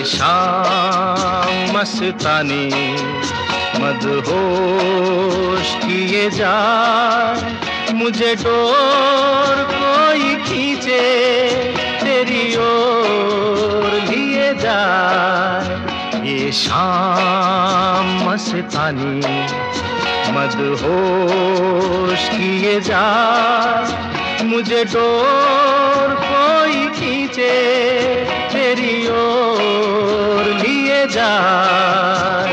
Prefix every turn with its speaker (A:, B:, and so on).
A: शाम मस्तानी मदहोश किए जाए, मुझे डोर कोई खींचे तेरी ओर लिए जाए। ये शाम मस्तानी मदहोश किए जाए, मुझे डोर कोई खींचे तेरी ओर लिए जाए।